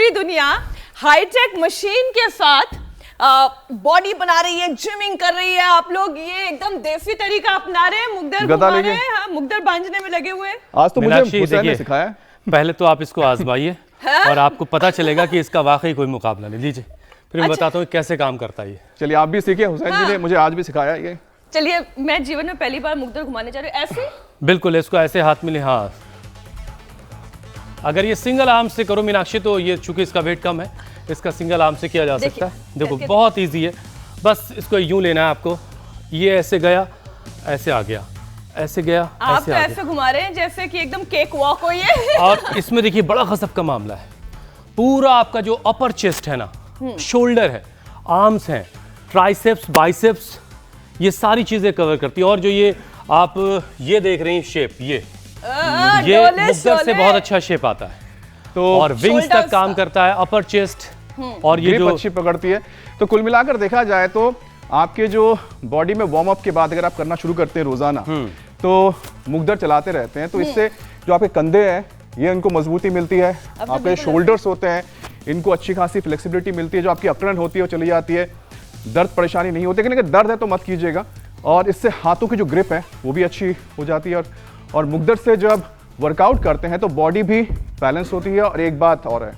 पूरी दुनिया hi tech machine के साथ बॉडी बना रही है, जिमिंग कर रही है। आप लोग ये एकदम देसी तरीका अपना रहे हैं, मुग्दर घुमा रहे हैं, मुग्दर बांधने में लगे हुए। आज तो मुझे हुसैन ने सिखाया। पहले तो आप इसको आजमाइए और आपको पता चलेगा कि इसका वाकई कोई मुकाबला नहीं। लीजिए फिर मैं बताता हूँ कैसे काम करता है ये। चलिए आप भी सीखिए, हुसैन जी ने मुझे आज भी सिखाया ये। चलिए मैं जीवन में पहली बार मुग्दर घुमाने जा रही हूँ। ऐसे बिल्कुल, इसको ऐसे हाथ में ले। हाँ, अगर ये सिंगल आर्म से करो मीनाक्षी तो ये चूंकि इसका वेट कम है, इसका सिंगल आर्म से किया जा सकता है। देखो बहुत इजी है, बस इसको यूं लेना है आपको। ये ऐसे गया, ऐसे आ गया, ऐसे गया, आप तो ऐसे घुमा रहे हैं जैसे कि एकदम केक वॉक हो ये। और इसमें देखिए बड़ा गजब का मामला है। पूरा आपका जो अपर चेस्ट है ना, शोल्डर है, आर्म्स हैं, ट्राइसेप्स, बाइसेप्स, ये सारी चीजें कवर करती है। और जो ये आप ये देख रही हैं शेप, ये मुग्दर से बहुत अच्छा शेप आता है। तो और विंग्स तक काम करता है, अपर चेस्ट, और ये जो अच्छी पकड़ती है। तो कुल मिलाकर देखा जाए तो आपके जो बॉडी में वार्म अप के बाद अगर आप करना शुरू करते हैं रोजाना, तो मुग्दर चलाते रहते हैं, तो इससे जो आपके कंधे हैं ये इनको मजबूती मिलती है, आपके शोल्डर्स होते हैं इनको अच्छी खासी फ्लेक्सिबिलिटी मिलती है, जो आपकी अकड़न होती है वो चली जाती है, दर्द परेशानी नहीं होती। लेकिन अगर दर्द है तो मत कीजिएगा। और इससे हाथों की जो ग्रिप है वो भी अच्छी हो जाती है। और मुग्दर से जब वर्कआउट करते हैं तो बॉडी भी बैलेंस होती है। और एक बात और है,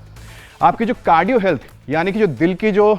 आपकी जो कार्डियो हेल्थ यानी कि जो दिल की जो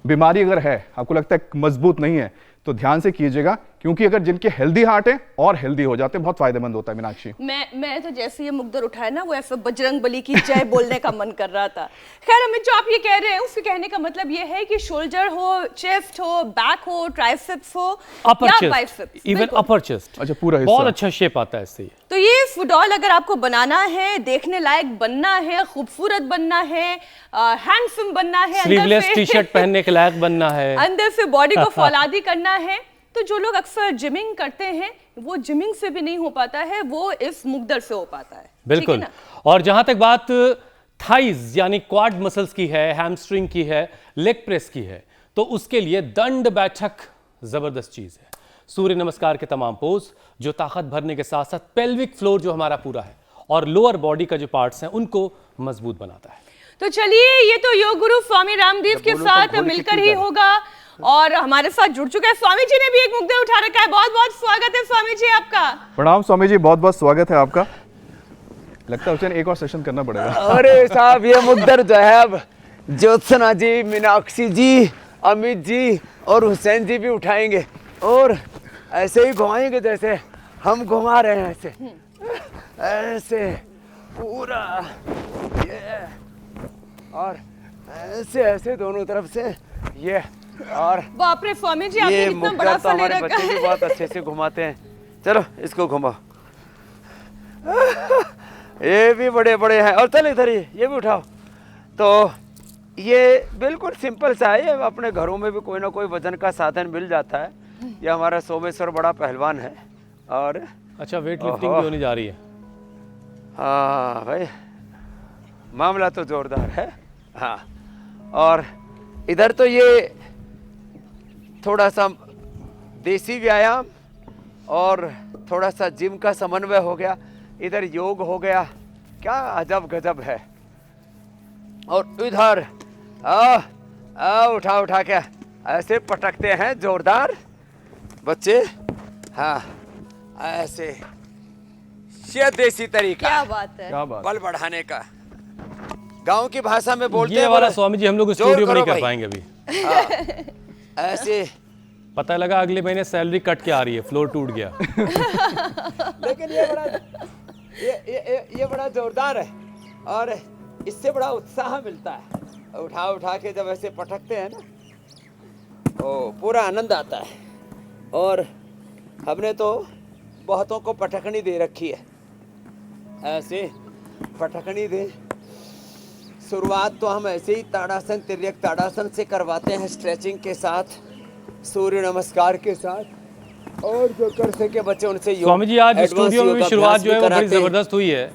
बीमारी अगर है, आपको लगता है मजबूत नहीं है, तो ध्यान से कीजिएगा, क्योंकि अगर जिनके हेल्दी हार्ट है और हेल्दी हो जाते हैं, बहुत फायदेमंद होता है। मीनाक्षी मैं तो जैसे ये मुग्दर उठाया ना, वो ऐसे बजरंग बली की जय बोलने का मन कर रहा था। खैर अमित, जो आप ये कह रहे हैं उसके कहने का मतलब ये है कि शोल्डर हो, चेस्ट हो, बैक हो, ट्राइसेप्स हो या बाइसेप्स, इवन अपर चेस्ट, अच्छा पूरा हिस्सा, बहुत अच्छा शेप आता है इससे। तो ये फुटबॉल अगर आपको बनाना है, देखने लायक बनना है, खूबसूरत बनना है, हैंडसम बनना है, स्लीवलेस टी-शर्ट पहनने के लायक बनना है, अंदर से बॉडी को फौलादी करना है, तो जो लोग अक्सर जिमिंग करते हैं वो जिमिंग से भी नहीं हो पाता है, वो इस मुग्दर से हो पाता है। बिल्कुल। और जहां तक बात थाइज यानी क्वाड मसल्स की है, हैमस्ट्रिंग की है, लेग प्रेस की है, तो उसके लिए दंड बैठक जबरदस्त चीज है। सूर्य नमस्कार के तमाम पोज जो ताकत भरने के साथ साथ पेल्विक फ्लोर जो हमारा पूरा है और लोअर बॉडी का जो पार्ट्स हैं उनको मजबूत बनाता है। तो चलिए, ये तो योग गुरु स्वामी रामदेव के साथ मिलकर ही होगा। और हमारे साथ जुड़ चुके हैं स्वामी जी ने भी एक मुग्दर उठा रखा है। बहुत बहुत स्वागत है स्वामी जी आपका। प्रणाम स्वामी जी, बहुत बहुत स्वागत है आपका। लगता है हुसैन एक और सेशन करना पड़ेगा। अरे साहब, ये मुग्दर जो है अब ज्योत्सना जी, मीनाक्षी जी, अमित जी और हुसैन जी भी उठाएंगे और ऐसे ही घुमाएंगे जैसे हम घुमा रहे हैं, ऐसे ऐसे पूरा ये, और ऐसे ऐसे दोनों तरफ से ये। और बाप रे स्वामी जी, आपने इतना बड़ा तो हमारे बच्चे भी बहुत अच्छे से घुमाते हैं। चलो इसको घुमाओ, ये भी बड़े बड़े हैं। और चल इधर ये भी उठाओ। तो ये बिल्कुल सिंपल सा है, ये अपने घरों में भी कोई ना कोई वजन का साधन मिल जाता है। ये हमारा सोमेश्वर बड़ा पहलवान है। और अच्छा, वेट लिफ्टिंग भी होने जा रही है। हाँ भाई, मामला तो जोरदार है। हाँ, और इधर तो ये थोड़ा सा देसी व्यायाम और थोड़ा सा जिम का समन्वय हो गया, इधर योग हो गया, क्या अजब गजब है। और इधर उठा उठा के ऐसे पटकते हैं जोरदार बच्चे। हाँ, ऐसे ये देसी तरीका। क्या बात है, क्या बात, बल बढ़ाने का। गांव की भाषा में बोलते हैं। ये वाला स्वामी जी हम लोग स्टूडियो में नहीं कर पाएंगे अभी। ऐसे पता लगा अगले महीने सैलरी कट के आ रही है, फ्लोर टूट गया। लेकिन ये बड़ा जोरदार है और इससे बड़ा उत्साह मिलता है। उठा उठा के जब ऐसे पटकते हैं ना, ओ पूरा आनंद आता है। और हमने तो बहुतों को पटकनी दे रखी है, ऐसे पटकनी दे। शुरुआत तो हम ऐसे ही ताड़ासन, तिर्यक ताड़ासन से करवाते हैं, स्ट्रेचिंग के साथ, सूर्य नमस्कार के साथ। और जो कर सके बच्चे उनसे स्वामी जी आज स्टूडियो में भी शुरुआत जो है वो बड़ी जबरदस्त हुई है।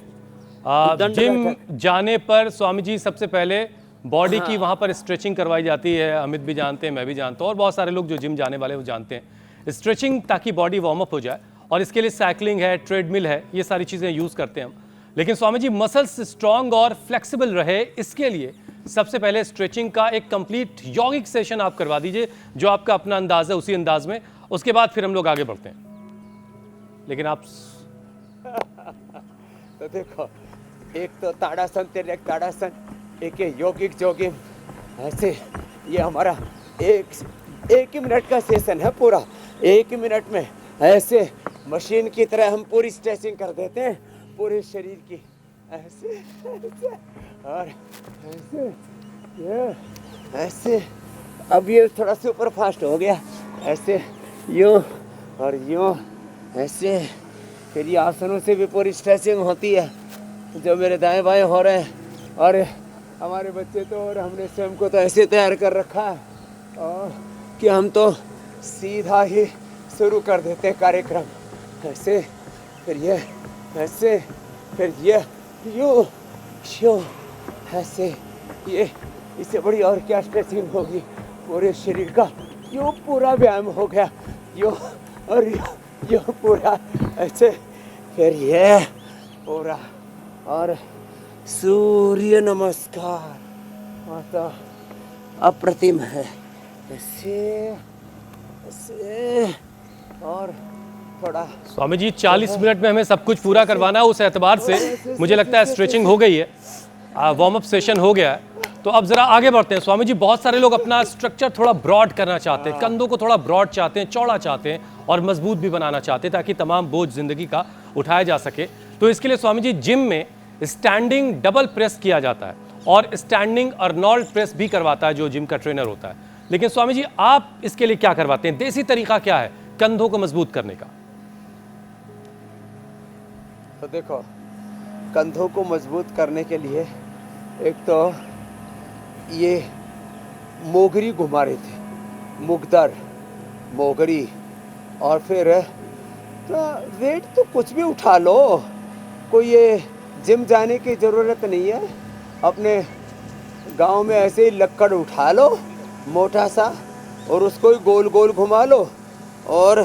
जिम जाने पर स्वामी जी सबसे पहले बॉडी की वहाँ पर स्ट्रेचिंग करवाई जाती है। अमित भी जानते हैं, मैं भी जानता हूँ और बहुत सारे लोग जो जिम जाने वाले वो जानते हैं स्ट्रेचिंग, ताकि बॉडी वार्म अप हो जाए। और इसके लिए साइकिलिंग है, ट्रेडमिल है, ये सारी चीज़ें यूज़ करते हैं हम। लेकिन स्वामी जी मसल्स स्ट्रांग और फ्लेक्सिबल रहे इसके लिए सबसे पहले स्ट्रेचिंग का एक कंप्लीट यौगिक सेशन आप करवा दीजिए, जो आपका अपना अंदाज है उसी अंदाज में, उसके बाद फिर हम लोग आगे बढ़ते हैं। लेकिन आप तो देखो, एक तो ताड़ासन, तिर्यक ताड़ासन, एक है यौगिक जोगिंग, ऐसे ये हमारा एक ही मिनट का सेशन है पूरा। एक ही मिनट में ऐसे मशीन की तरह हम पूरी स्ट्रेचिंग कर देते हैं पूरे शरीर की, ऐसे ऐसे और ऐसे, ये ऐसे। अब ये थोड़ा सा ऊपर फास्ट हो गया, ऐसे यूं और यूं, ऐसे। फिर ये आसनों से भी पूरी स्ट्रेचिंग होती है जो मेरे दाएं बाएं हो रहे हैं। और हमारे बच्चे तो, और हमने स्वयं को तो ऐसे तैयार कर रखा है और कि हम तो सीधा ही शुरू कर देते कार्यक्रम, ऐसे, फिर ये ऐसे, फिर ये यूं यूं, ऐसे। ये इससे बड़ी और क्या स्ट्रेचिंग होगी पूरे शरीर का। यूं पूरा व्यायाम हो गया, यूं और यूं पूरा, ऐसे। फिर ये पूरा, और सूर्य नमस्कार, माता अप्रतिम है, ऐसे ऐसे। और थोड़ा स्वामी जी 40 मिनट में हमें सब कुछ पूरा करवाना है, उस एतबार से मुझे लगता है स्ट्रेचिंग हो गई है, वार्म अप सेशन हो गया है। तो अब जरा आगे बढ़ते हैं स्वामी जी। बहुत सारे लोग अपना स्ट्रक्चर थोड़ा ब्रॉड करना चाहते हैं, कंधों को थोड़ा ब्रॉड चाहते हैं, चौड़ा चाहते हैं और मजबूत भी बनाना चाहते हैं ताकि तमाम बोझ जिंदगी का उठाया जा सके। तो इसके लिए स्वामी जी जिम में स्टैंडिंग डबल प्रेस किया जाता है और स्टैंडिंग अर्नोल्ड प्रेस भी करवाता है जो जिम का ट्रेनर होता है। लेकिन स्वामी जी आप इसके लिए क्या करवाते हैं? देसी तरीका क्या है कंधों को मजबूत करने का? तो देखो, कंधों को मजबूत करने के लिए एक तो ये मोगरी घुमा रहे थे, मुगदर, मोगरी। और फिर तो वेट तो कुछ भी उठा लो, कोई ये जिम जाने की ज़रूरत नहीं है। अपने गांव में ऐसे ही लक्कड़ उठा लो मोटा सा और उसको ही गोल गोल घुमा लो। और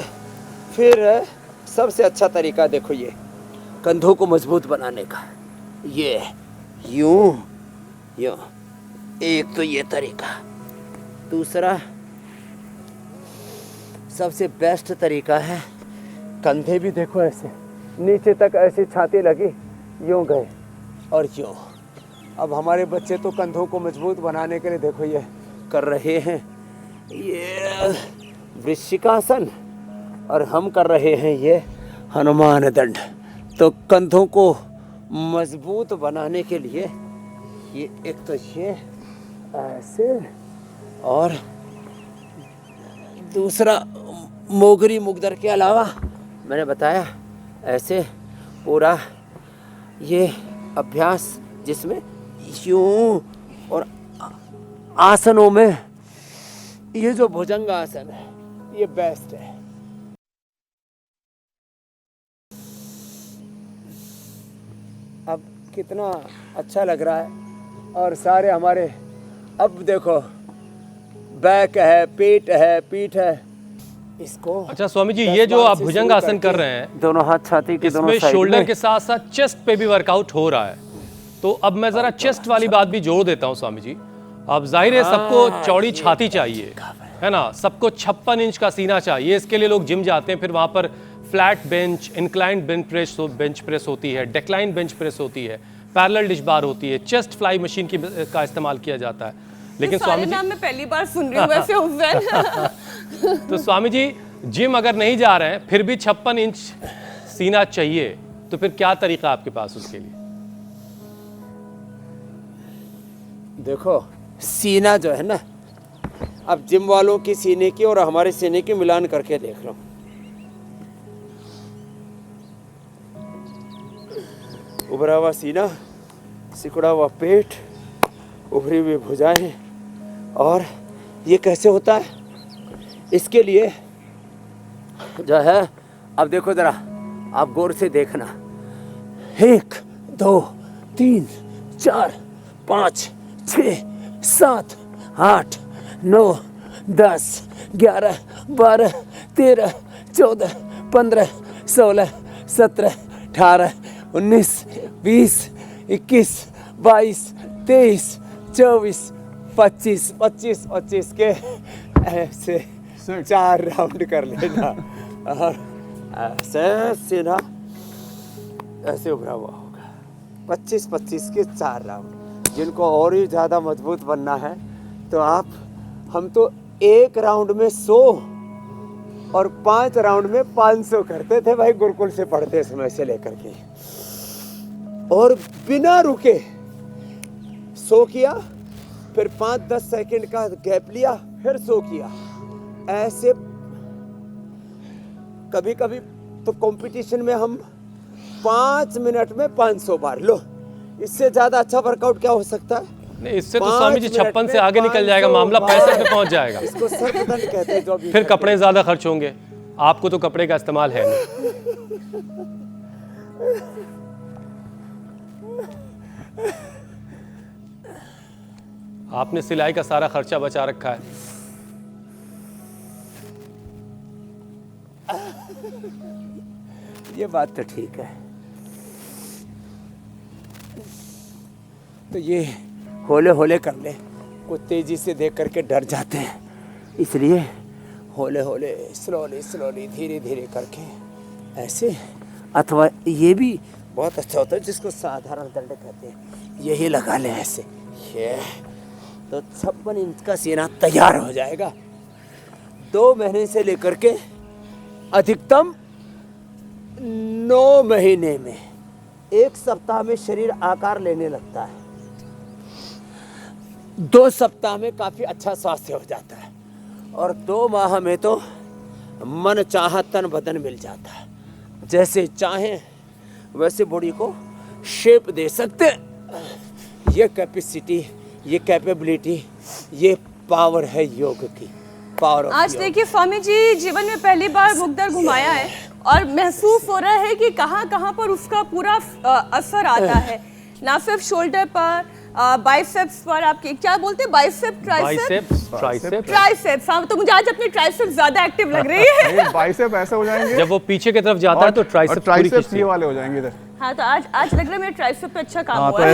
फिर सबसे अच्छा तरीका देखो ये कंधों को मजबूत बनाने का, ये यूं यूं, एक तो ये तरीका। दूसरा सबसे बेस्ट तरीका है, कंधे भी देखो ऐसे नीचे तक, ऐसे छाती लगी, यूं गए और यूं। अब हमारे बच्चे तो कंधों को मजबूत बनाने के लिए देखो ये कर रहे हैं, ये वृश्चिकासन, और हम कर रहे हैं ये हनुमान दंड। तो कंधों को मजबूत बनाने के लिए ये एक तो ये ऐसे, और दूसरा मोगरी मुगदर के अलावा मैंने बताया ऐसे पूरा ये अभ्यास, जिसमें यूं, और आसनों में ये जो भुजंग आसन है ये बेस्ट है। अब कितना अच्छा लग रहा है। और सारे हमारे, अब देखो बैक है, पेट है, पीठ है, इसको। अच्छा स्वामी जी, ये जो आप भुजंग आसन कर रहे हैं, दोनों हाथ छाती के दोनों इसमें साइड शोल्डर में। के साथ साथ चेस्ट पे भी वर्कआउट हो रहा है। तो अब मैं जरा चेस्ट वाली बात भी जोड़ देता हूँ स्वामी जी। अब जाहिर है सबको चौड़ी छाती चाहिए, है ना, सबको 56 इंच का सीना चाहिए। इसके लिए लोग जिम जाते हैं, फिर वहाँ पर flat bench, inclined bench press होती है, डेक्लाइन बेंच प्रेस होती है, पैरेलल डिश बार होती है, चेस्ट फ्लाई मशीन का इस्तेमाल किया जाता है। लेकिन स्वामी जी, नाम मैं पहली बार सुन रही हूँ वैसे हुसैन। तो स्वामी जी जिम अगर नहीं जा रहे हैं फिर भी 56 इंच सीना चाहिए, तो फिर क्या तरीका आपके पास उसके लिए? देखो सीना जो है ना, अब जिम वालों की सीने की और हमारे सीने की मिलान करके देख लो। उभरा हुआ सीना, सिकुड़ा हुआ पेट, उभरी हुई भुजाएं। और ये कैसे होता है, इसके लिए जो है, अब देखो जरा, आप गौर से देखना, 1 2 3 4 5 6 7 8 9 10 11 12 13 14 15 16 17 18 19 20, 21, 22, 23, 24, 25, 25, 25 के ऐसे 4 राउंड कर लेना और ऐसे सीधा ऐसे उभरा हुआ होगा। 25, 25 के 4 राउंड। जिनको और ही ज़्यादा मजबूत बनना है तो हम तो 1 राउंड में 100 और 5 राउंड में 500 करते थे भाई, गुरुकुल से पढ़ते समय से लेकर के। और बिना रुके 100 किया, फिर 5-10 सेकंड का गैप लिया, फिर 100 किया। ऐसे कभी कभी तो कंपटीशन में हम 5 मिनट में 500 बार। लो, इससे ज्यादा अच्छा वर्कआउट क्या हो सकता है? नहीं, इससे तो स्वामी जी 56 से आगे निकल जाएगा मामला, 65 पे पहुंच जाएगा। इसको सर्पदंड कहते हैं। जो भी फिर कपड़े ज्यादा खर्च होंगे, आपको तो कपड़े का इस्तेमाल है नहीं। आपने सिलाई का सारा खर्चा बचा रखा है। ये बात तो ठीक है। तो ये होले होले कर ले, कुछ तेजी से देख करके डर जाते हैं, इसलिए होले होले स्लोली स्लोली धीरे धीरे करके ऐसे। अथवा ये भी बहुत अच्छा होता है जिसको साधारण दंड कहते हैं, यही लगा ले ऐसे। ये तो 56 इंच का सीना तैयार हो जाएगा। 2 महीने से लेकर के अधिकतम 9 महीने में, 1 सप्ताह में शरीर आकार लेने लगता है। 2 सप्ताह में काफी अच्छा स्वास्थ्य हो जाता है और 2 माह में तो मन चाहा तन बदन मिल जाता है। जैसे चाहें वैसे बॉडी को शेप दे सकते। ये कैपेसिटी, ये कैपेबिलिटी, ये पावर है योग की, पावर ऑफ आज देखिए स्वामी जी जीवन में पहली बार मुग्दर घुमाया है और महसूस हो रहा है कि कहाँ कहाँ पर उसका पूरा असर आता है। ना सिर्फ शोल्डर पर, बाइसेप्स पर, आपके क्या बोलते हैं, बाइसेप, ट्राइसेप्स। हाँ, तो मुझे आज अपनी ट्राइसेप्स ज्यादा एक्टिव लग रही है। बाइसेप ऐसे हो जाएंगे, जब वो पीछे की तरफ जाता है तो ट्राइसेप्स ये वाले हो जाएंगे इधर। हाँ, तो आज लग रहा है मेरे ट्राइसेप पे अच्छा काम हाँ, हुआ तो है।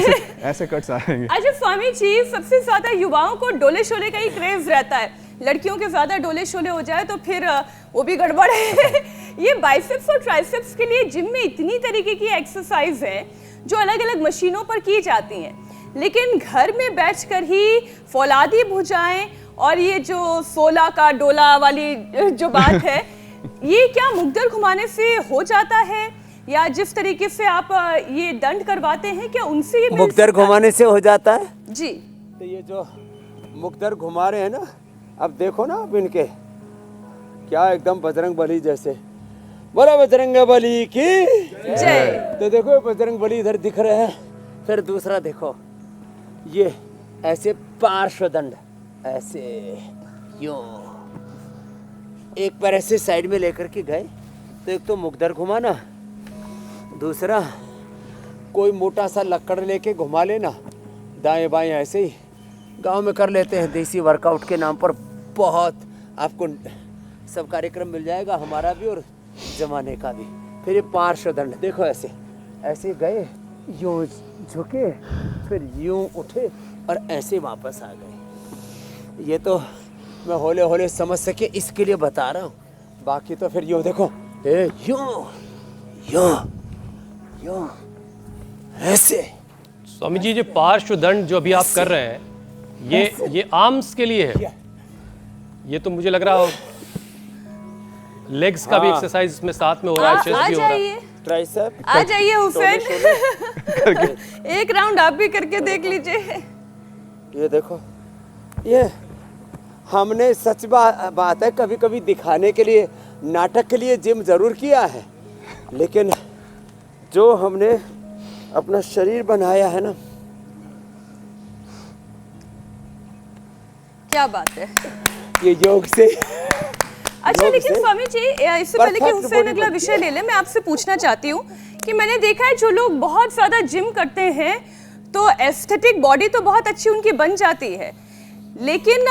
ऐसे कट्स आएंगे। अच्छा स्वामी जी, सबसे ज्यादा युवाओं को डोले शोले का ही क्रेज रहता है। लड़कियों के ज्यादा डोले शोले हो जाए तो फिर वो भी गड़बड़ है। ये बाइसेप्स और ट्राइसेप्स के लिए जिम में इतनी तरीके की एक्सरसाइज है जो अलग अलग मशीनों पर की जाती हैं, लेकिन घर में बैठकर ही फौलादी भुजाएं और ये जो 16 का डोला वाली जो बात है, ये क्या मुग्दर घुमाने से हो जाता है या जिस तरीके से आप ये दंड करवाते हैं क्या उनसे ये मुग्दर घुमाने से हो जाता है? जी, तो ये जो मुग्दर घुमा रहे हैं ना, अब देखो ना आप इनके क्या एकदम बजरंग बली जैसे। बोला बजरंग बली की जय। तो देखो बजरंग बली इधर दिख रहे हैं। फिर दूसरा देखो, ये ऐसे पार्श्व दंड, ऐसे यूं एक पैर ऐसे साइड में लेकर के गए तो एक तो मुग्दर घुमाना, दूसरा कोई मोटा सा लक्कड़ लेके घुमा लेना दाएं बाएं। ऐसे ही गांव में कर लेते हैं देसी वर्कआउट के नाम पर। बहुत आपको सब कार्यक्रम मिल जाएगा, हमारा भी और जमाने का भी। फिर ये पार्श्व दंड देखो, ऐसे ऐसे गए, यूं झुके, फिर यूं उठे और ऐसे वापस आ गए। ये तो मैं होले होले समझ सके इसके लिए बता रहा हूँ, बाकी तो फिर यूं देखो, यूं यूं यूं ऐसे। स्वामी जी, जो पार्श्व दंड जो अभी आप कर रहे हैं, ये आर्म्स के लिए है। ये तो मुझे लग रहा हो लेग्स का भी एक्सरसाइज इसमें साथ में हो रहा है, चेस्ट भी हो रहा है। ट्राइसेप आ जाइए हुसैन, एक राउंड आप भी करके देख लीजिए। ये देखो, ये हमने सच बात है, कभी कभी दिखाने के लिए, नाटक के लिए जिम जरूर किया है, लेकिन जो हमने अपना शरीर बनाया है ना, क्या बात है, ये योग से। अच्छा, लेकिन स्वामी जी इससे पहले कि Perfect हुसैन body अगला बनती विषय ले ले, मैं आपसे पूछना चाहती हूँ कि मैंने देखा है जो लोग बहुत ज्यादा जिम करते हैं तो एस्थेटिक बॉडी तो बहुत अच्छी उनकी बन जाती है, लेकिन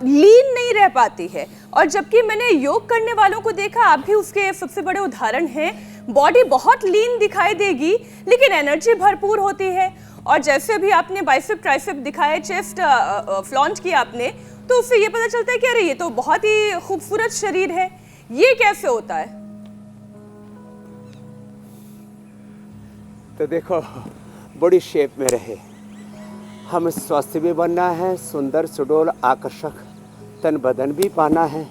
लीन नहीं रह पाती है। और जबकि मैंने योग करने वालों को देखा, आप भी उसके सबसे बड़े उदाहरण हैं। बॉडी बहुत लीन दिखाई देगी लेकिन एनर्जी भरपूर होती है। और जैसे भी आपने बाइसेप ट्राइसेप दिखाए, चेस्ट फ्लॉन्ट किया आपने, तो उससे ये पता चलता है कि अरे ये तो बहुत ही खूबसूरत शरीर है। ये कैसे होता है? तो देखो, बड़ी शेप में रहे, हमें स्वस्थ भी बनना है, सुंदर सुडौल आकर्षक तन बदन भी पाना है,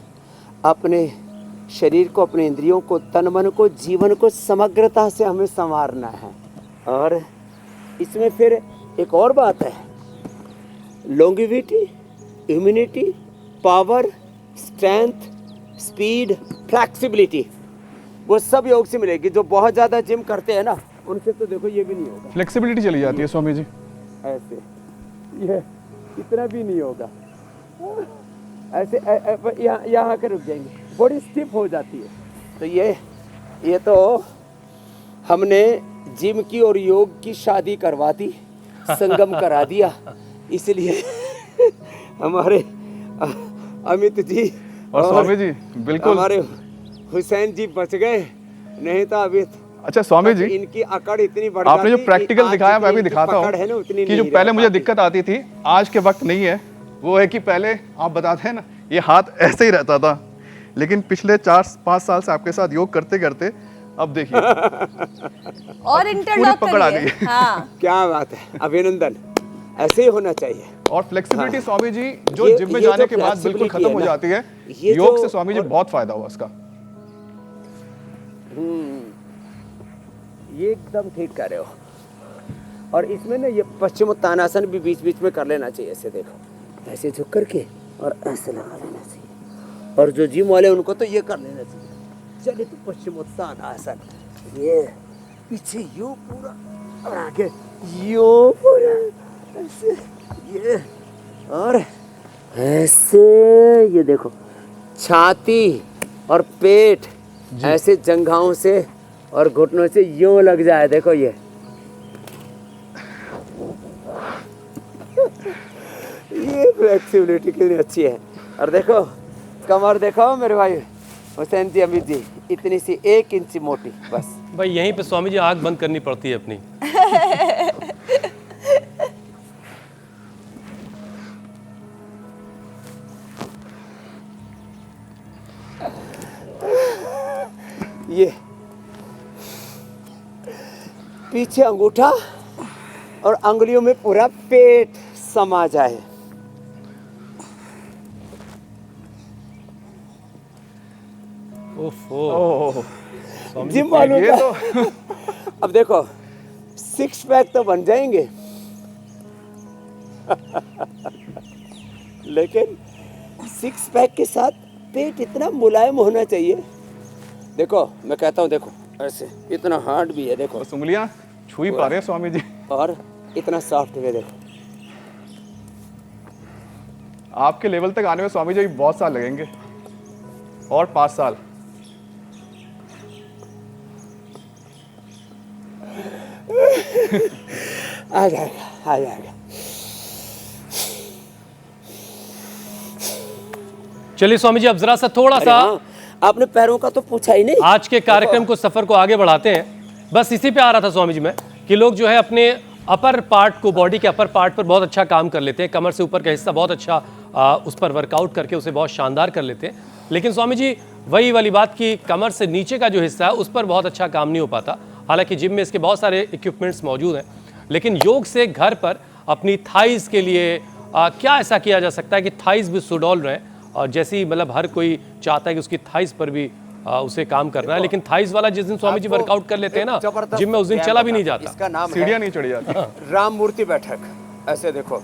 अपने शरीर को, अपने इंद्रियों को, तन मन को, जीवन को समग्रता से हमें संवारना है। और इसमें फिर एक और बात है, longevity, immunity, power, strength, speed, flexibility, वो सब योग से मिलेगी। जो बहुत ज़्यादा जिम करते हैं ना, उनसे तो देखो ये भी नहीं होगा। फ्लेक्सिबिलिटी चली जाती है स्वामी जी। ऐसे ये इतना भी नहीं होगा, ऐसे यहाँ आकर रुक जाएंगे, बॉडी स्टिफ हो जाती है। तो ये तो हमने जिम की और योग की शादी करवा दी, संगम करा दिया। इसलिए हमारे अमित जी और स्वामी जी बिल्कुल, हमारे हुसैन जी बच गए, नहीं तो अभी अच्छा स्वामी जी, इनकी अकड़ इतनी बढ़ आपने जो जाती, प्रैक्टिकल आज दिखाया मैं भी इनकी दिखाता पकड़ है ना, हूँ उतनी कि जो नहीं पहले रह मुझे पाती। दिक्कत आती थी, आज के वक्त नहीं है। वो है कि पहले आप बताते हैं ना, ये हाथ ऐसे ही रहता था, लेकिन पिछले 4-5 साल से आपके साथ योग करते करते अब देखिए और इंटरलॉक पकड़ आ करिए। गई। हाँ। क्या बात है, अभिनंदन, ऐसे ही होना चाहिए। और फ्लेक्सिबिलिटी हाँ। स्वामी जी जो जिम में ये जाने जो के बाद बिल्कुल flexibility खत्म है हो ना, जाती है, ये योग जो- से स्वामी जी बहुत फायदा हुआ इसका। ये एकदम ठीक कर रहे हो। और इसमें ना ये पश्चिमोत्तानासन भी बीच बीच में कर लेना चाहिए। ऐसे देखो, ऐसे झुक करके और ऐसे लगा लेना चाहिए। और जो जिम वाले उनको तो ये कर लेना चाहिए। चले तो पश्चिमोत्तानासन, ये पीछे यूं पूरा और आगे यूं पूरा, ऐसे ये और ऐसे, ये देखो छाती और पेट ऐसे जंघाओं से और घुटनों से यूं लग जाए। देखो ये फ्लेक्सिबिलिटी कितनी अच्छी है। और देखो कमर, देखो मेरे भाई हुसैन जी, अमित जी, इतनी सी 1 इंच मोटी बस। भाई यहीं पे स्वामी जी आँख बंद करनी पड़ती है अपनी। ये पीछे अंगूठा और अंगुलियों में पूरा पेट समा जाए। ओफो, ओह, जिम वालों ये का तो अब देखो 6 पैक तो बन जाएंगे लेकिन 6 पैक के साथ पेट इतना मुलायम होना चाहिए। देखो मैं कहता हूँ, देखो ऐसे इतना हार्ड भी है, देखो, बस उंगलियां छू ही पा रहे हैं स्वामी जी। और इतना सॉफ्ट भी, देखो। आपके लेवल तक आने में स्वामी जी बहुत साल लगेंगे, और 5 साल। आ जाएगा, आ जाएगा। चलिए स्वामी जी अब जरा सा थोड़ा अरे सा हाँ, आपने पैरों का तो पूछा ही नहीं। आज के कार्यक्रम को, सफर को आगे बढ़ाते हैं। बस इसी पे आ रहा था स्वामी जी मैं, कि लोग जो है अपने अपर पार्ट को, बॉडी के अपर पार्ट पर बहुत अच्छा काम कर लेते हैं, कमर से ऊपर का हिस्सा बहुत अच्छा उस पर वर्कआउट करके उसे बहुत शानदार कर लेते हैं। लेकिन स्वामी जी वही वाली बात कि कमर से नीचे का जो हिस्सा है उस पर बहुत अच्छा काम नहीं हो पाता। हालांकि जिम में इसके बहुत सारे इक्विपमेंट्स मौजूद हैं, लेकिन योग से घर पर अपनी थाइज़ के लिए क्या ऐसा किया जा सकता है कि थाइज़ भी सुडौल रहें? और जैसे ही मतलब हर कोई चाहता है कि उसकी थाइज़ पर भी उसे काम करना है, लेकिन थाइज़ वाला जिस दिन स्वामी जी वर्कआउट कर लेते हैं ना, जिम में उस दिन चला भी नहीं जाता। इसका नाम सीढ़ियां है नहीं चढ़ी जाती। राम मूर्ति बैठक। ऐसे देखो,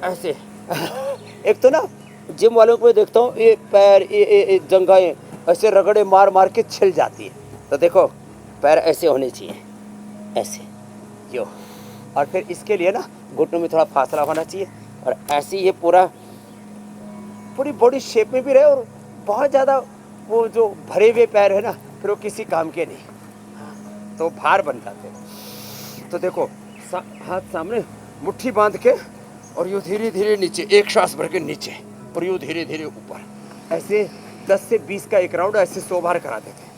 ऐसे एक तो ना जिम वालों को देखता हूँ, ये पैर, ये जंघाएं ऐसे रगड़े मार मार के छिल जाती है। तो देखो पैर ऐसे होने चाहिए, ऐसे यो। और फिर इसके लिए ना घुटनों में थोड़ा फासला होना चाहिए, और ऐसे ये पूरी बॉडी शेप में भी रहे, और बहुत ज़्यादा वो जो भरे हुए पैर है ना, फिर वो किसी काम के नहीं, तो भार बन जाते हैं। तो देखो हाथ सामने, मुट्ठी बांध के, और यूँ धीरे धीरे नीचे, एक सांस भर के नीचे, और यूं धीरे धीरे ऊपर। ऐसे 10 से 20 का एक राउंड ऐसे 100 बार करा देते।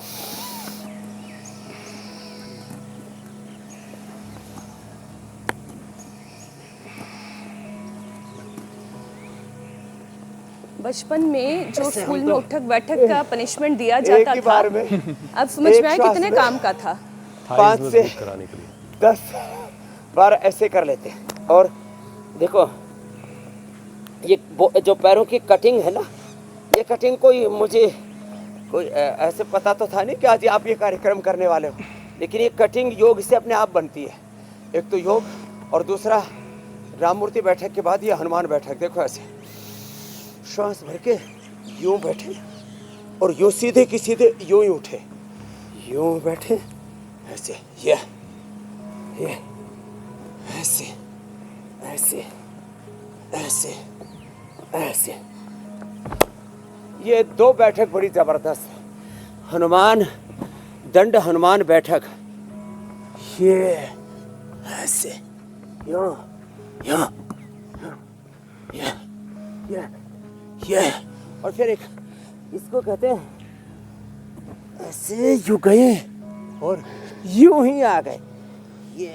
बचपन में जो ऐसे हम स्कूल में तो उठक बैठक का पनिशमेंट दिया जाता ही था, बार में अब समझ एक में आया श्वास कितने में काम का था। 5 से मजबूत कराने के लिए 10 बार ऐसे कर लेते हैं। और देखो ये जो पैरों की कटिंग है ना, ये कटिंग मुझे कोई ऐसे पता तो था नहीं कि आज आप ये कार्यक्रम करने वाले हो, लेकिन ये कटिंग योग से अपने आप बनती है। एक तो योग और दूसरा राम मूर्ति बैठक के बाद ये हनुमान बैठक। देखो ऐसे श्वास भर के यूं बैठे और यूं सीधे की सीधे यूं ही उठे, यूं बैठे ऐसे, ये ऐसे ऐसे ऐसे ऐसे। ये 2 बैठक बड़ी जबरदस्त है। हनुमान दंड हनुमान बैठक, ये ऐसे यहाँ यहाँ ये और फिर एक इसको कहते हैं ऐसे यूं गए और यूं ही आ गए, ये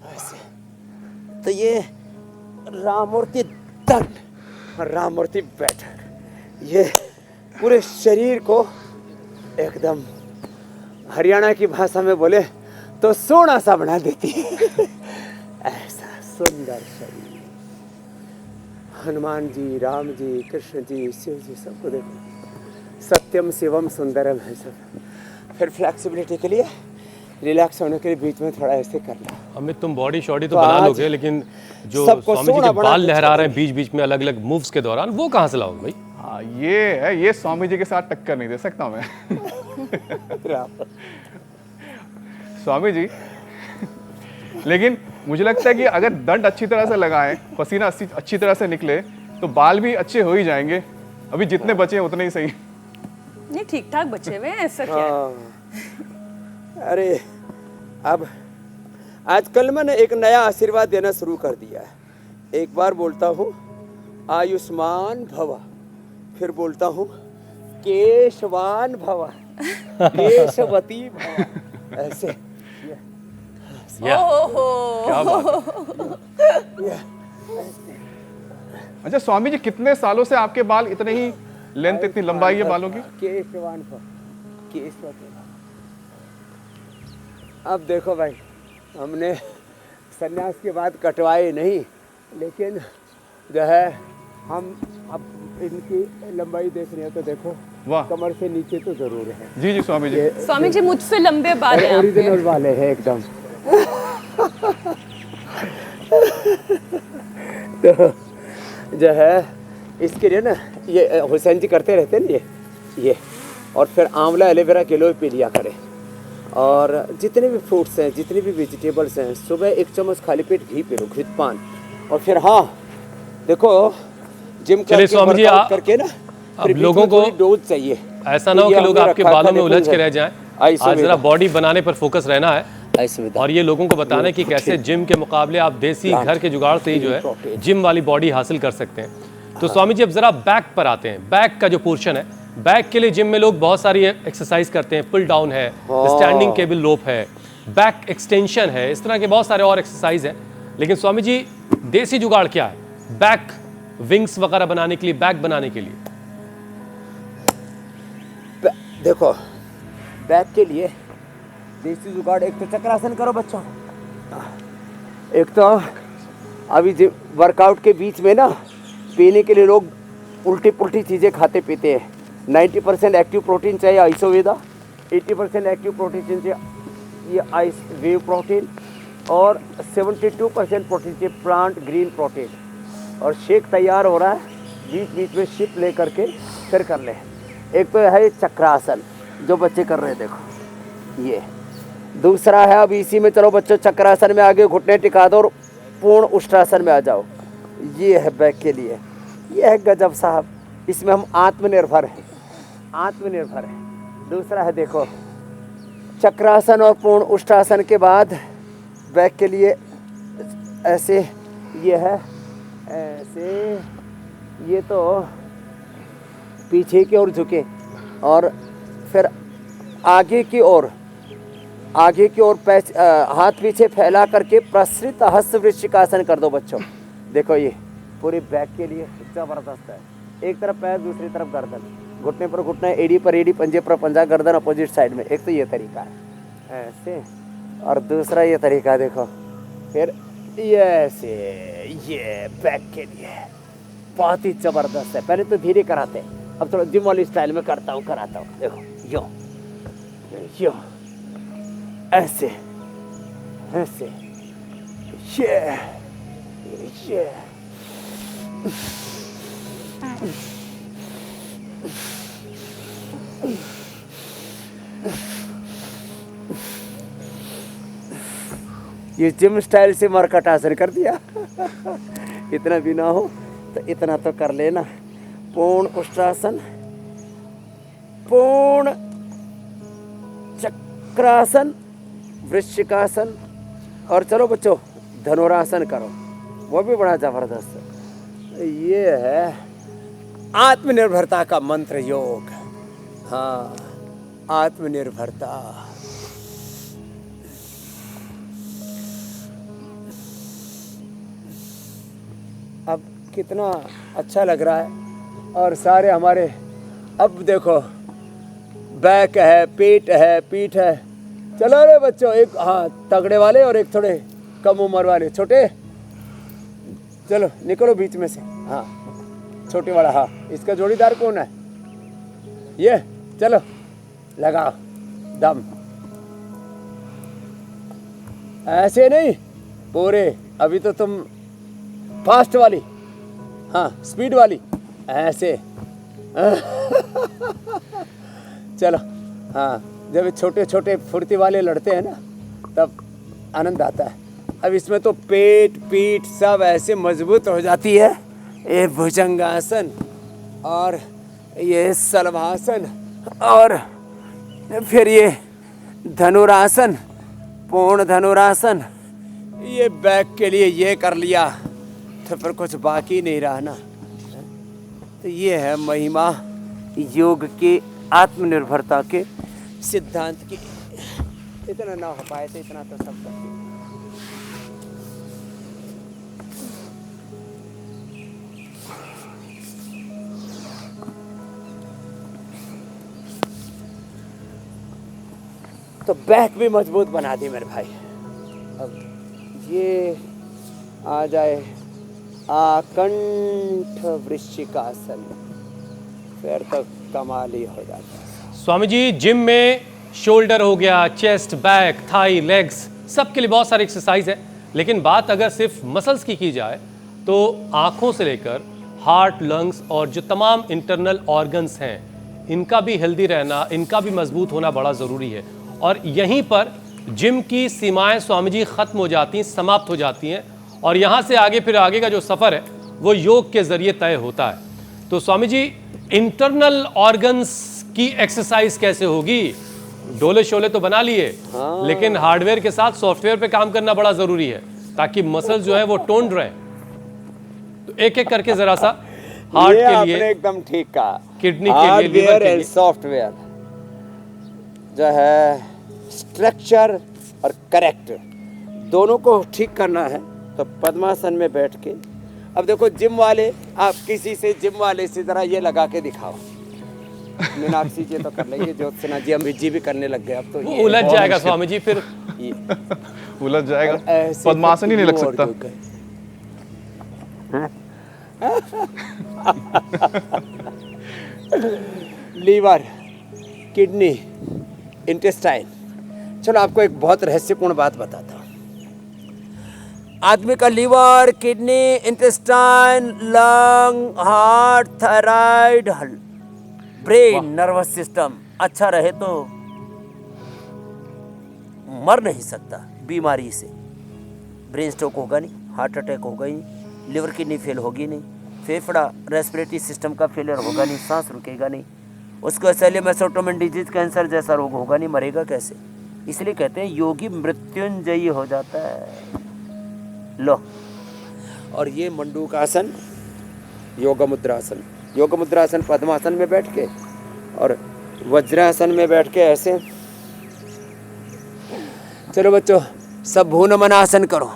ऐसे। तो ये राममूर्ति दंड और राममूर्ति बैठक, ये पूरे शरीर को एकदम हरियाणा की भाषा में बोले तो सोना सा बना देती है। ऐसा सुंदर शरीर। हनुमान जी, राम जी, कृष्ण जी, शिव जी, सबको देखो, सत्यम शिवम सुंदरम है सब। फिर फ्लेक्सिबिलिटी के लिए, रिलैक्स होने के लिए बीच में थोड़ा ऐसे करना। अमित, तुम बॉडी शॉडी तो तो बना आज लोगे, लेकिन जो सबको स्वामी जी सोना के बना बाल के लहरा रहे छोड़ेंगे। हैं बीच बीच में अलग अलग मूव्स के दौरान, वो कहाँ से लाओगे भाई? हाँ ये है, ये स्वामी जी के साथ टक्कर नहीं दे सकता मैं। स्वामी जी, लेकिन मुझे लगता है कि अगर दंड अच्छी तरह से लगाएं, पसीना अच्छी तरह से निकले तो बाल भी अच्छे हो ही जाएंगे। अभी जितने बचे हैं उतने ही सही। नहीं, ठीक ठाक बचे हुए हैं, ऐसा क्या है? हाँ। अरे अब आजकल मैंने एक नया आशीर्वाद देना शुरू कर दिया है। एक बार बोलता हूँ आयुष्मान भव, फिर बोलता हूँ केशवान भव, केशवती भव, ऐसे। या, ओहो, क्या बात है। अच्छा स्वामी जी, कितने सालों से आपके बाल इतने ही लेंथ, इतनी लंबाई है बालों की? केशवान भव, केशवती भव। अब देखो भाई, हमने सन्यास के बाद कटवाए नहीं, लेकिन जो है हम अब इनकी लंबाई देख रहे हो तो देखो, वाह, कमर से नीचे तो जरूर है। जी जी स्वामी जी। स्वामी जी मुझसे लंबे बाल हैं आपके। ओरिजिनल वाले हैं एकदम। तो जो है इसके लिए ना, ये हुसैन जी करते रहते हैं ये और फिर आंवला एलोवेरा किलो पी लिया करें। और जितने भी फ्रूट्स हैं, जितने भी वेजिटेबल्स हैं, सुबह 1 चम्मच खाली पेट घी पी लो, घृतपान। और फिर हाँ देखो, जिम चलिए स्वामी जी, करके ना अब लोगों को डोज चाहिए। ऐसा ना हो कि लोग आपके बालों में उलझ के रह जाएं। आज जरा बॉडी बनाने पर फोकस रहना है और ये लोगों को बताना है कि कैसे जिम के मुकाबले आप देसी घर के जुगाड़ से ही जो है जिम वाली बॉडी हासिल कर सकते हैं। तो स्वामी जी अब जरा बैक पर आते हैं। बैक का जो पोर्शन है, बैक के लिए जिम में लोग बहुत सारी एक्सरसाइज करते हैं। पुल डाउन है, स्टैंडिंग केबल रोप है, बैक एक्सटेंशन है, इस तरह के बहुत सारे और एक्सरसाइज हैं। लेकिन स्वामी जी देसी जुगाड़ क्या है बैक विंग्स वगैरह बनाने के लिए, बैक बनाने के लिए? देखो बैक के लिए देसी जुगाड़, एक तो चक्रासन करो बच्चों, एक तो अभी वर्कआउट के बीच में ना पीने के लिए लोग उल्टी पुल्टी चीज़ें खाते पीते हैं। 90% एक्टिव प्रोटीन चाहिए आइसोवेदा, 80% एक्टिव प्रोटीन चाहिए ये आइस वेव प्रोटीन, और 72% प्रोटीन चाहिए प्लांट ग्रीन प्रोटीन। और शेक तैयार हो रहा है, बीच बीच में शिप ले करके फिर कर ले। एक तो है चक्रासन जो बच्चे कर रहे हैं, देखो ये। दूसरा है, अब इसी में चलो बच्चों चक्रासन में आगे घुटने टिका दो और पूर्ण उष्ट्रासन में आ जाओ। ये है बैक के लिए, ये है गजब साहब, इसमें हम आत्मनिर्भर हैं, आत्मनिर्भर हैं। दूसरा है देखो चक्रासन और पूर्ण उष्ट्रासन के बाद बैक के लिए ऐसे ये है ऐसे, ये तो पीछे की ओर झुके और फिर आगे की ओर हाथ पीछे फैला करके प्रसृत हस्त वृश्चिकासन कर दो बच्चों। देखो ये पूरी बैक के लिए जबरदस्त है। एक तरफ पैर, दूसरी तरफ गर्दन, घुटने पर घुटना, एड़ी पर एड़ी, पंजे पर पंजा, गर्दन अपोजिट साइड में। एक तो ये तरीका है ऐसे, और दूसरा ये तरीका देखो, फिर ये ऐसे, ये बैक के लिए बहुत ही जबरदस्त है। पहले तो धीरे कराते हैं, अब थोड़ा जिम वाली स्टाइल में कराता हूँ। देखो यो यो, ऐसे ऐसे, ये ये जिम स्टाइल से मरकट आसन कर दिया। इतना भी ना हो तो इतना तो कर लेना। पूर्ण उष्ट्रासन, पूर्ण चक्रासन, वृश्चिकासन, और चलो बच्चों धनुरासन करो, वो भी बड़ा जबरदस्त है। ये है आत्मनिर्भरता का मंत्र योग। हाँ, आत्मनिर्भरता। अब कितना अच्छा लग रहा है। और सारे हमारे, अब देखो बैक है, पेट है, पीठ है। चलो रे बच्चों, एक हाँ तगड़े वाले और एक थोड़े कम उम्र वाले, छोटे, चलो निकलो बीच में से। हाँ छोटे वाला, हाँ इसका जोड़ीदार कौन है? ये चलो लगाओ दम, ऐसे नहीं पूरे। अभी तो तुम फास्ट वाली, हाँ स्पीड वाली, ऐसे। चलो हाँ, जब छोटे छोटे फुर्ती वाले लड़ते हैं ना तब आनंद आता है। अब इसमें तो पेट पीठ सब ऐसे मजबूत हो जाती है। ये भुजंगासन और ये सलभासन और फिर ये धनुरासन, पूर्ण धनुरासन। ये बैक के लिए ये कर लिया तो फिर कुछ बाकी नहीं रहा ना। तो ये है महिमा योग के, आत्मनिर्भरता के सिद्धांत की। इतना ना हो पाए तो इतना तो सब कर। तो बैक भी मजबूत बना दी मेरे भाई। अब ये आ जाए आकंठ वृश्चिकासन, फिर तो कमाल ही हो जाता है। स्वामी जी, जिम में शोल्डर हो गया, चेस्ट, बैक, थाई, लेग्स, सबके लिए बहुत सारी एक्सरसाइज है। लेकिन बात अगर सिर्फ मसल्स की जाए तो आँखों से लेकर हार्ट, लंग्स और जो तमाम इंटरनल ऑर्गन्स हैं, इनका भी हेल्दी रहना, इनका भी मजबूत होना बड़ा ज़रूरी है। और यहीं पर जिम की सीमाएं स्वामी जी ख़त्म हो जाती हैं, समाप्त हो जाती हैं, और यहाँ से आगे फिर आगे का जो सफ़र है वो योग के ज़रिए तय होता है। तो स्वामी जी, इंटरनल ऑर्गन्स की एक्सरसाइज कैसे होगी? डोले शोले तो बना लिए, लेकिन हार्डवेयर के साथ सॉफ्टवेयर पे काम करना बड़ा ज़रूरी है ताकि मसल जो है वो टोन्ड रहे। तो एक एक करके ज़रा सा हार्ट के लिए एकदम ठीक कहा, किडनी के लिए, लीवर के लिए, सॉफ्टवेयर जो है स्ट्रक्चर और करेक्ट दोनों को ठीक करना है। तो पद्मासन में बैठ के, अब देखो जिम वाले, आप किसी से जिम वाले से जरा ये लगा के दिखाओ। मीनाक्षी जी तो कर लेंगे, ज्योत्सना जी, अमित जी भी करने लग गए। अब तो ये उलझ जाएगा स्वामी जी, फिर उलझ जाएगा, पद्मासन ही नहीं लग सकता। Liver, kidney, intestine. चलो आपको एक बहुत रहस्यपूर्ण बात बताता हूँ। आदमी का liver, kidney, intestine, lung, heart, thyroid, brain, nervous system अच्छा रहे तो मर नहीं सकता बीमारी से। ब्रेन स्ट्रोक होगा नहीं, हार्ट अटैक होगा ही नहीं, लिवर किडनी फेल होगी नहीं, फेफड़ा रेस्पिरेटरी सिस्टम का फेलियर होगा नहीं, सांस रुकेगा नहीं, उसको सेलियम एसिडोटोमिन डिजीज, कैंसर जैसा रोग होगा नहीं, मरेगा कैसे? इसलिए कहते हैं योगी मृत्युंजयी हो जाता है। लो, और ये मंडूकासन, योग मुद्रासन। योग मुद्रासन पद्मासन में बैठ के और वज्रासन में बैठ के ऐसे। चलो बच्चों, सब भूनमनासन करो।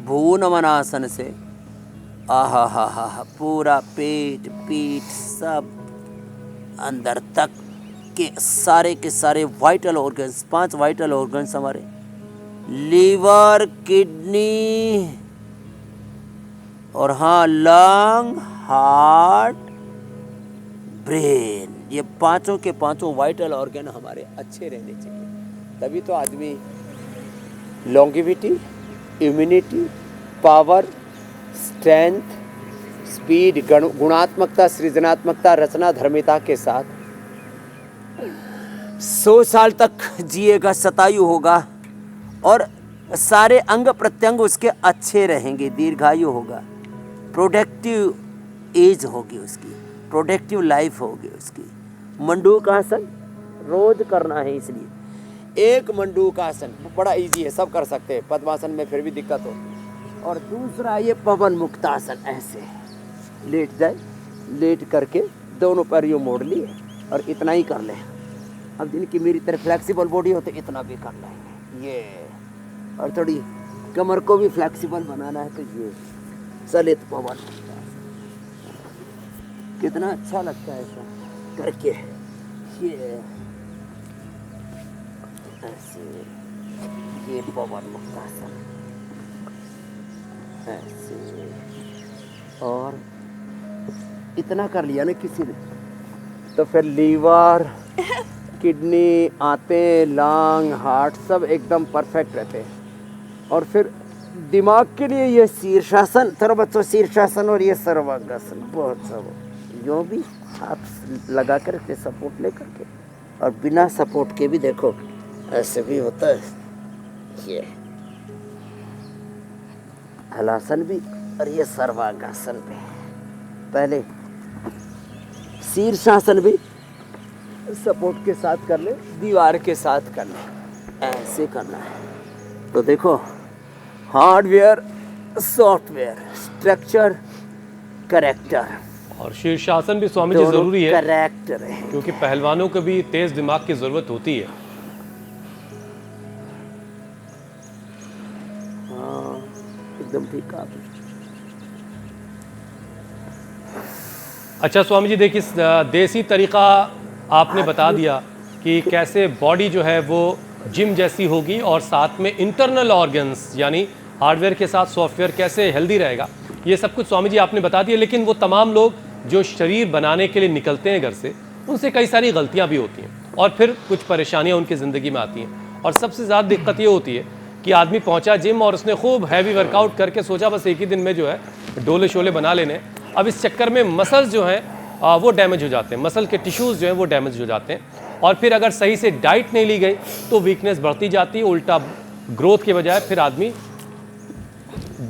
भूनमनासन से आहा हा हा हा, पूरा पेट पीठ सब अंदर तक के सारे वाइटल ऑर्गन्स, 5 वाइटल ऑर्गन्स हमारे, लीवर, किडनी और हाँ लंग, हार्ट, ब्रेन, ये पांचों के पांचों वाइटल ऑर्गन हमारे अच्छे रहने चाहिए। तभी तो आदमी longevity, immunity, power, strength, speed, गुणात्मकता, सृजनात्मकता, रचना, धर्मिता के साथ 100 साल तक जिएगा, शतायु होगा और सारे अंग प्रत्यंग उसके अच्छे रहेंगे, दीर्घायु होगा, प्रोडक्टिव एज होगी उसकी, प्रोडक्टिव लाइफ होगी उसकी। मंडूकासन रोज करना है, इसलिए एक मंडूकासन बड़ा इजी है, सब कर सकते हैं। पद्मासन में फिर भी दिक्कत होती है। और दूसरा ये पवन मुक्तासन, ऐसे लेट जाए, लेट करके दोनों पैर यूँ मोड़ लिए और इतना ही कर लें। अब जिनकी मेरी तरह फ्लेक्सिबल बॉडी हो तो इतना भी कर लेंगे ये, और थोड़ी कमर को भी फ्लेक्सिबल बनाना है तो ये चलित पवन। कितना अच्छा लगता है ऐसा करके, ये ऐसे, ये पवन मुक्तासन ऐसे, और इतना कर लिया ना किसी ने तो फिर लीवर, किडनी, आंतें, लंग, हार्ट सब एकदम परफेक्ट रहते हैं। और फिर दिमाग के लिए ये शीर्षासन, थोड़ा बच्चों शीर्षासन और ये सर्वांगासन, बहुत सब यूँ भी हाथ लगा कर के सपोर्ट ले करके, और बिना सपोर्ट के भी देखो ऐसे भी होता है, ये हलासन भी और ये सर्वांगासन भी। पहले शीर्षासन भी सपोर्ट के साथ कर ले, दीवार के साथ कर ले, ऐसे करना है। तो देखो, हार्डवेयर, सॉफ्टवेयर, स्ट्रक्चर, करेक्टर, और शीर्षासन भी स्वामी जी जरूरी है, करेक्टर है, क्योंकि पहलवानों को भी तेज दिमाग की जरूरत होती है। हाँ एकदम ठीक कहा आपने। अच्छा स्वामी जी देखिए, देसी तरीका आपने बता दिया कि कैसे बॉडी जो है वो जिम जैसी होगी, और साथ में इंटरनल ऑर्गन्स यानी हार्डवेयर के साथ सॉफ्टवेयर कैसे हेल्दी रहेगा, ये सब कुछ स्वामी जी आपने बता दिया। लेकिन वो तमाम लोग जो शरीर बनाने के लिए निकलते हैं घर से, उनसे कई सारी गलतियां भी होती हैं और फिर कुछ परेशानियां उनकी ज़िंदगी में आती हैं। और सबसे ज़्यादा दिक्कत ये होती है कि आदमी पहुंचा जिम और उसने खूब हैवी वर्कआउट करके सोचा बस एक ही दिन में जो है डोले शोले बना लेने। अब इस चक्कर में मसल्स जो हैं वो डैमेज हो जाते हैं, मसल के टिश्यूज़ जो हैं वो डैमेज हो जाते हैं। और फिर अगर सही से डाइट नहीं ली गई तो वीकनेस बढ़ती जाती है, उल्टा ग्रोथ के बजाय फिर आदमी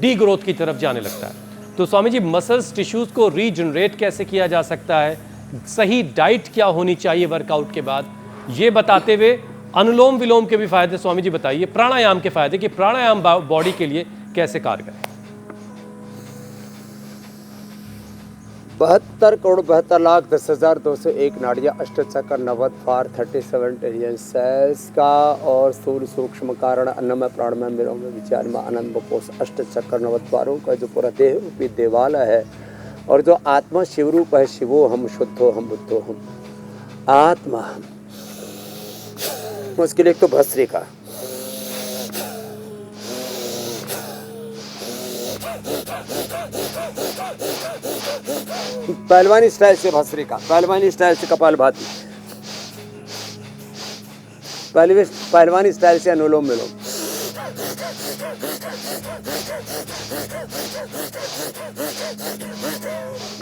डी ग्रोथ की तरफ जाने लगता है। तो स्वामी जी, मसल्स टिश्यूज़ को रीजनरेट कैसे किया जा सकता है, सही डाइट क्या होनी चाहिए वर्कआउट के बाद, ये बताते हुए अनुलोम विलोम के भी फायदे स्वामी जी बताइए, प्राणायाम के फायदे कि प्राणायाम बॉडी के लिए कैसे कारगर है। 72,72,10,201 नाड़ियाँ, अष्टचक्र, 90 फार, 37 ट्रिलियन सेल्स का, और स्थूल सूक्ष्म कारण अन्नमय प्राणमय मनोमय विचारमय आनंद कोश, अष्टचक्र 90 द्वारों का जो पूरा देह रूपी देवालय है, और जो आत्मा शिवरूप है, शिवो हम, शुद्धो हम, बुद्धो हम, आत्मा हम। उसके लिए एक तो भस्त्रिका, पहलवानी स्टाइल से भस्त्रिका, पहलवानी स्टाइल से कपालभाति, पहलवानी स्टाइल से अनुलोम विलोम,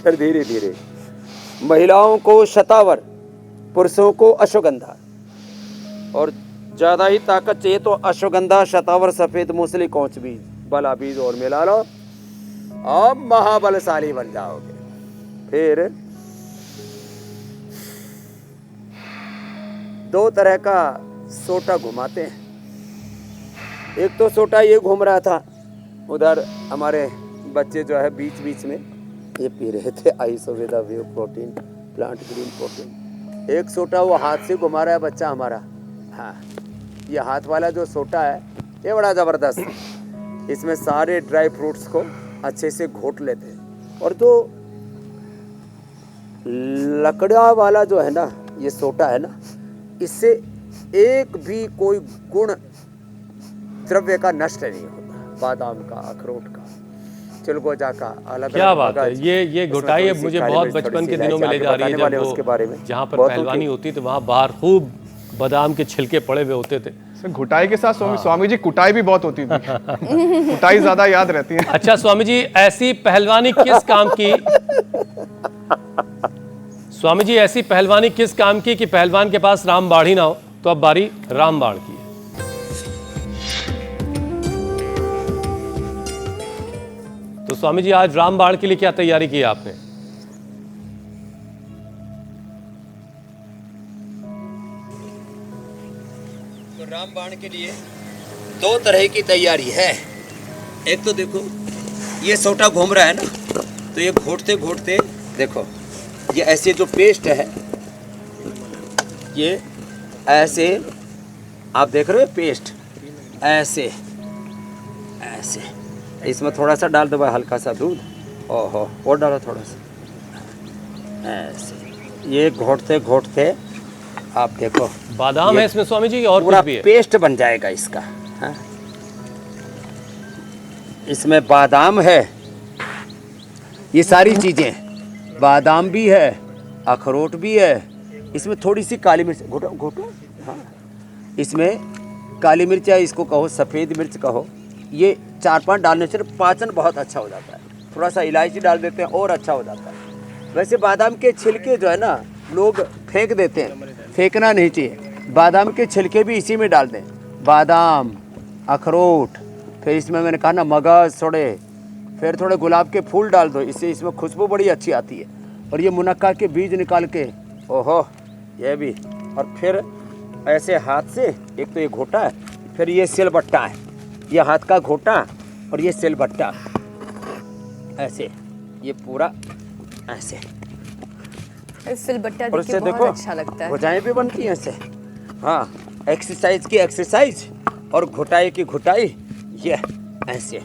फिर धीरे धीरे महिलाओं को शतावर, पुरुषों को अश्वगंधा, और ज्यादा ही ताकत चाहिए तो अश्वगंधा, शतावर, सफेद मूसली, कौच बीज, बला बीज और मिला लो, अब महाबलशाली बन जाओगे। फिर 2 तरह का सोटा घुमाते हैं। एक तो सोटा ये घूम रहा था, उधर हमारे बच्चे जो है बीच बीच में ये पी रहे थे Isoveda whey protein plant green protein. एक सोटा वो हाथ से घुमा रहा है बच्चा हमारा। हाँ, ये हाथ वाला जो सोटा है ये बड़ा ज़बरदस्त है। इसमें सारे ड्राई फ्रूट्स को अच्छे से घोट लेते हैं। और जो लकड़ा वाला जो है ना ये सोटा है ना, इससे एक भी कोई गुण द्रव्य का नष्ट नहीं होता। बादाम का, अखरोट का, चिलगोजा का, अलग क्या बात है। ये घुटाई अब मुझे बहुत बचपन के दिनों में ले जा रही है, जब उसके बारे में जहाँ पर पहलवानी होती तो वहाँ बाहर खूब बादाम के छिलके पड़े हुए होते थे। घुटाई के साथ स्वामी जी कुटाई भी बहुत होती थी। कुटाई ज्यादा याद रहती है। अच्छा स्वामी जी, ऐसी पहलवानी किस काम की स्वामी जी ऐसी पहलवानी किस काम की कि पहलवान के पास रामबाण ही ना हो? तो अब बारी रामबाण की है। तो स्वामी जी आज रामबाण के लिए क्या तैयारी की आपने? तो रामबाण के लिए दो तरह की तैयारी है। एक तो देखो ये सोटा घूम रहा है ना, तो ये घोटते घोटते देखो ये ऐसे जो पेस्ट है ये ऐसे आप देख रहे हो पेस्ट ऐसे ऐसे। इसमें थोड़ा सा डाल दो भाई, हल्का सा दूध, ओहो और डालो थोड़ा सा ऐसे। ये घोटते घोटते आप देखो बादाम है इसमें स्वामी जी और पूरा कुछ भी है? पेस्ट बन जाएगा इसका। हाँ? इसमें बादाम है, ये सारी चीजें, बादाम भी है, अखरोट भी है, इसमें थोड़ी सी काली मिर्च, घोटो घोटो। हाँ, इसमें काली मिर्च है, इसको कहो सफ़ेद मिर्च कहो, ये 4-5 डालने से पाचन बहुत अच्छा हो जाता है। थोड़ा सा इलायची डाल देते हैं और अच्छा हो जाता है। वैसे बादाम के छिलके जो है ना लोग फेंक देते हैं, फेंकना नहीं चाहिए। बादाम के छिलके भी इसी में डाल दें, बादाम, अखरोट, फिर इसमें मैंने कहा ना मगज थोड़े, फिर थोड़े गुलाब के फूल डाल दो, इससे इसमें खुशबू बड़ी अच्छी आती है। और ये मुनक्का के बीज निकाल के, ओहो ये भी, और फिर ऐसे हाथ से, एक तो ये घोटा है, फिर ये सिलबट्टा है, ये हाथ का घोटा और ये सिलबट्टा ऐसे, ये पूरा ऐसे। सिलबट्टा और देख उससे के देखो बहुत अच्छा लगता है। घुटाई भी बनती है ऐसे। हाँ, एक्सरसाइज की एक्सरसाइज और घुटाई की घुटाई, ये ऐसे।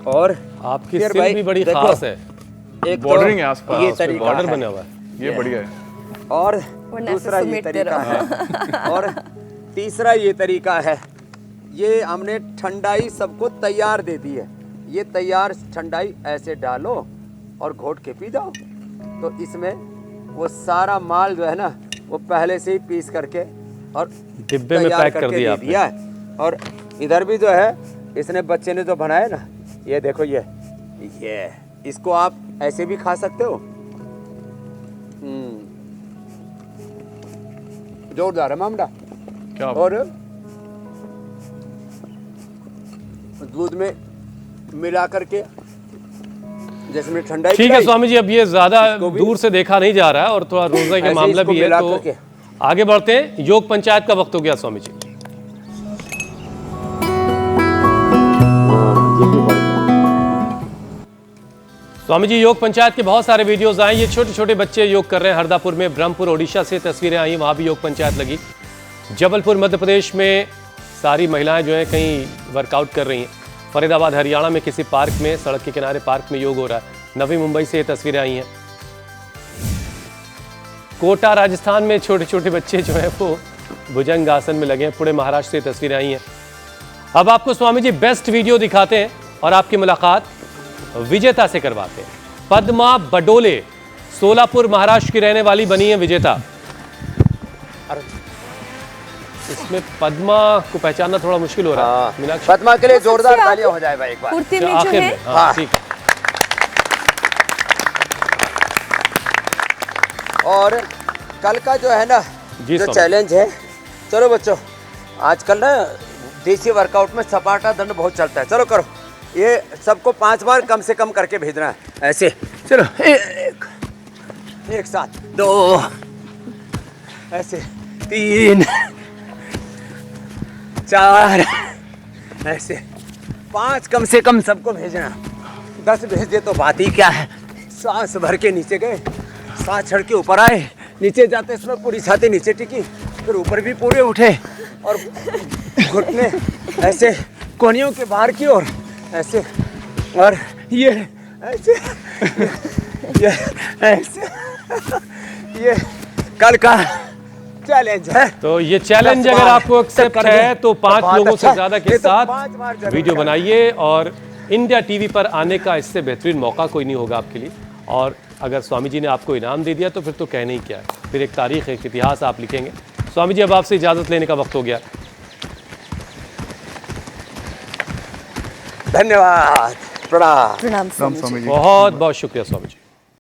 और आपकी फिर सिल भाई भी बड़ी देखो, खास है, एक बॉर्डरिंग तो है आसपास, ये उस पे तरीका बॉर्डर है, बना हुआ है। ये बढ़िया है। और वरना दूसरा ऐसे ये समेटते तरीका है, और तीसरा ये तरीका है। ये हमने ठंडाई सबको तैयार दे दी है। ये तैयार ठंडाई ऐसे डालो और घोट के पी जाओ। तो इसमें वो सारा माल जो है ना वो पहले से ही पीस करके और डिब्बे में तैयार पैक कर करके दिया दे दिया है। और इधर भी जो है इसने बच्चे ने जो बनाया ना, ये देखो ये इसको आप ऐसे भी खा सकते हो। जोरदार है मामला। क्या और दूध में मिला करके जैसे में ठंडाई ठीक है पिलाई, स्वामी जी, अब ये ज्यादा इसको भी- दूर से देखा नहीं जा रहा है और थोड़ा रोजा का ऐसे मामला इसको भी है, मिला तो करके। आगे बढ़ते हैं। योग पंचायत का वक्त हो गया स्वामी जी। स्वामी जी, योग पंचायत के बहुत सारे वीडियोस आए। ये छोटे छोटे बच्चे योग कर रहे हैं। हरदापुर में, ब्रह्मपुर ओडिशा से तस्वीरें आई, वहाँ भी योग पंचायत लगी। जबलपुर मध्य प्रदेश में सारी महिलाएं जो हैं कहीं वर्कआउट कर रही हैं। फरीदाबाद हरियाणा में किसी पार्क में, सड़क के किनारे पार्क में योग हो रहा है। नवी मुंबई से ये तस्वीरें आई हैं। कोटा राजस्थान में छोटे छोटे बच्चे जो हैं वो भुजंग आसन में लगे हैं। पुणे महाराष्ट्र से तस्वीरें आई हैं। अब आपको स्वामी जी बेस्ट वीडियो दिखाते हैं और आपकी मुलाकात विजेता से करवाते हैं। पद्मा बडोले सोलापुर महाराष्ट्र की रहने वाली बनी है विजेता। इसमें पद्मा को पहचानना थोड़ा मुश्किल हो रहा है। मीनाक्षी, पद्मा के लिए सबसे जोरदार आगे तालियां हो जाए भाई एक बार। कुर्ती में जो आखिर है में, हाँ, ठीक है। और कल का जो है ना जी जो स्वामी। चैलेंज है, चलो बच्चों आजकल ना देसी वर्कआउट में सपाटा दंड बहुत चलता है। चलो करो, ये सबको 5 बार कम से कम करके भेजना है ऐसे। चलो एक साथ 2 ऐसे, 3 4 ऐसे, 5 कम से कम सबको भेजना। 10 भेजे तो बात ही क्या है। सांस भर के नीचे गए, सांस छड़ के ऊपर आए, नीचे जाते समय पूरी छाती नीचे टिकी, फिर ऊपर भी पूरे उठे और घुटने ऐसे कोहनियों के बाहर की ओर ऐसे, और ये ऐसे, ये ऐसे, ये कल का चैलेंज है। तो ये चैलेंज 10 अगर बार आपको एक्सेप्ट कर है दे, तो 5 बहुत लोगों से अच्छा। ज्यादा के ये तो साथ 5 बार जरूर वीडियो करना। बनाइए, और इंडिया टीवी पर आने का इससे बेहतरीन मौका कोई नहीं होगा आपके लिए। और अगर स्वामी जी ने आपको इनाम दे दिया तो फिर तो कहने ही क्या है, फिर एक तारीख, एक इतिहास आप लिखेंगे। स्वामी जी, अब आपसे इजाजत लेने का वक्त हो गया। धन्यवाद, प्रणाम। प्रणाम स्वामी जी। स्वामी जी। बहुत बहुत शुक्रिया स्वामी जी।